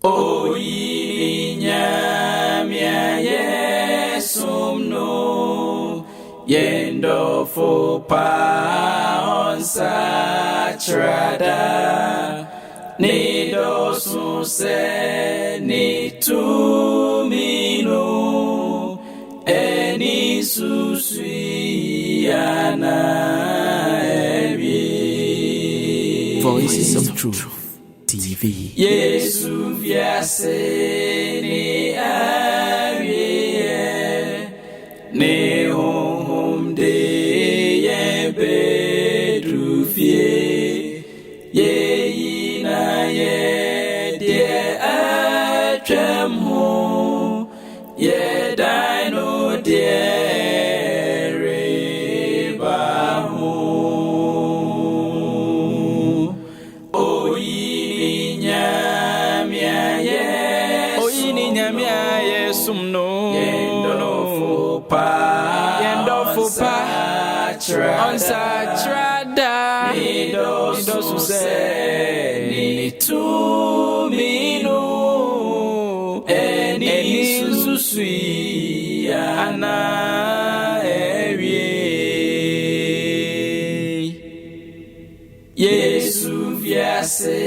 OYI NYAME YESOM no yendo fo pa on satrada ni dosu se ni tumino eni susuyana ebi. Voices of Truth TV. Yesu vyase ni awie ni humde ye bedufie ye ina ye die atwem ho ye dino die reba ho. Sumno yendo fupa on satrada nido suse ni tumino eni susui ana ewie. Yesu vyase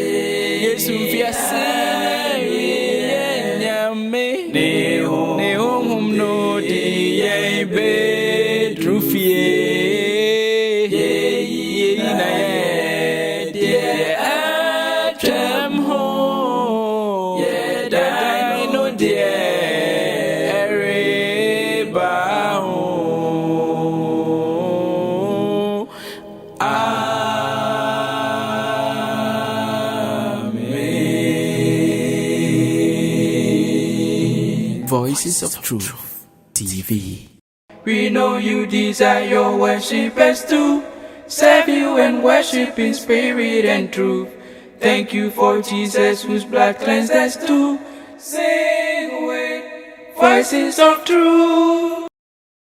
NYAME ne hom no di ye bedrufie ye na ye de atwem ho ye dai no de ereba ho. Voices of Truth TV. We know you desire your worshippers to serve you and worship in spirit and truth. Thank you for Jesus whose blood cleansed us to sing with voices of truth.